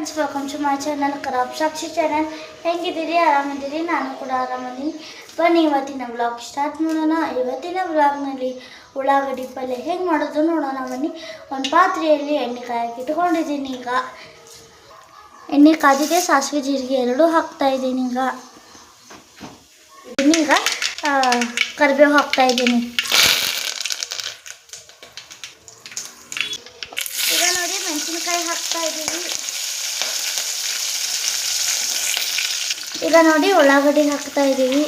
Friends, welcome to my channel Kharab Sakshi channel. ಹೆಂಗಿದ್ದೀರಿ? ಆರಾಮಿದ್ದೀರಿ? ನಾನು ಕೂಡ ಆರಾಮಿದ್ದೀನಿ. ಬನ್ನಿ ಇವತ್ತಿನ ವ್ಲಾಗ್ ಸ್ಟಾರ್ಟ್ ಮಾಡೋಣ. ಇವತ್ತಿನ ವ್ಲಾಗ್ನಲ್ಲಿ ಉಳ್ಳಾಗಡ್ಡಿ ಪಲ್ಯ ಹೇಗೆ ಮಾಡೋದು ನೋಡೋಣ ಬನ್ನಿ. ಒಂದು ಪಾತ್ರೆಯಲ್ಲಿ ಎಣ್ಣೆ ಕಾಯಕ್ಕೆ ಇಟ್ಕೊಂಡಿದ್ದೀನಿ. ಈಗ ಎಣ್ಣೆ ಕಾದಿದೆ, ಸಾಸಿವೆ ಜೀರಿಗೆ ಎರಡೂ ಹಾಕ್ತಾಯಿದ್ದೀನಿ. ಈಗ ಕರಿಬೇವು ಹಾಕ್ತಾಯಿದ್ದೀನಿ. ಈಗ ನೋಡಿ ಮೆಣಸಿನಕಾಯಿ ಹಾಕ್ತಾಯಿದ್ದೀವಿ. ಈಗ ನೋಡಿ ಉಳ್ಳಾಗಡ್ಡಿ ಹಾಕ್ತಾಯಿದ್ದೀವಿ.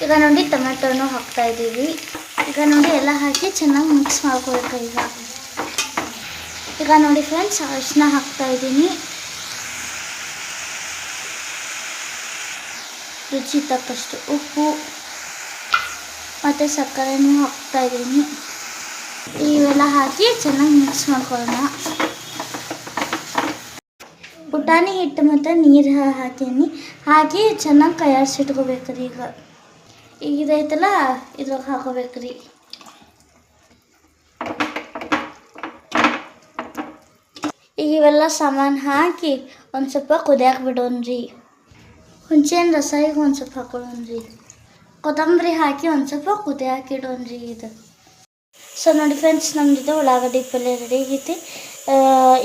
ಈಗ ನೋಡಿ ಟೊಮೆಟೊನೂ ಹಾಕ್ತಾಯಿದ್ದೀವಿ. ಈಗ ನೋಡಿ ಎಲ್ಲ ಹಾಕಿ ಚೆನ್ನಾಗಿ ಮಿಕ್ಸ್ ಮಾಡ್ಕೊಳ್ಬೇಕು. ಈಗ ನೋಡಿ ಫ್ರೆಂಡ್ಸ್, ಅರಿಶಿನ ಹಾಕ್ತಾಯಿದ್ದೀನಿ. ರುಚಿ ತಕ್ಕಷ್ಟು ಉಪ್ಪು ಮತ್ತು ಸಕ್ಕರೆನೂ ಹಾಕ್ತಾಯಿದ್ದೀನಿ. ಇವೆಲ್ಲ ಹಾಕಿ ಚೆನ್ನಾಗಿ ಮಿಕ್ಸ್ ಮಾಡ್ಕೊಳ್ಳೋಣ. ಪುಟಾಣಿ ಹಿಟ್ಟು ಮತ್ತು ನೀರು ಹಾಕಿ ಚೆನ್ನಾಗಿ ಕೈಯಾಡಿಸಿಟ್ಕೋಬೇಕ್ರಿ. ಈಗ ಇದೈತಲ್ಲ, ಇದ್ರಾಗ ಹಾಕೋಬೇಕ್ರಿ. ಈಗ ಇವೆಲ್ಲ ಸಾಮಾನು ಹಾಕಿ ಒಂದು ಸ್ವಲ್ಪ ಕುದಿಯಾಕೆ ಬಿಡೋಣ್ರಿ. ಹುಣಸೆಹಣ್ಣು ರಸ ಈಗ ಒಂದು ಸ್ವಲ್ಪ ಹಾಕೊಳ್ಳೋಣ್ರಿ. ಕೊತ್ತಂಬರಿ ಹಾಕಿ ಒಂದು ಸ್ವಲ್ಪ ಕುದಿಯಾಕೆ ಇಡೋಣ್ರಿ. ಇದು ಸೊ ನೋಡಿ ಫ್ರೆಂಡ್ಸ್, ನಮ್ಮದಿದೆ ಉಳ್ಳಾಗಡ್ಡಿ ಪಲ್ಯ ರೆಡಿ ಆಗೈತಿ.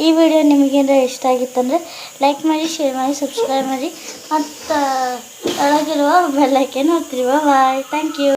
ಈ ವಿಡಿಯೋ ನಿಮಗೇನಾರ ಇಷ್ಟ ಆಗಿತ್ತಂದರೆ ಲೈಕ್ ಮಾಡಿ, ಶೇರ್ ಮಾಡಿ, ಸಬ್ಸ್ಕ್ರೈಬ್ ಮಾಡಿ ಮತ್ತು ಒಳಗಿರುವ ಬೆಲ್ ಐಕನ್ ಒತ್ತಿರಿ. ಬಾಯ್, ಥ್ಯಾಂಕ್ ಯು.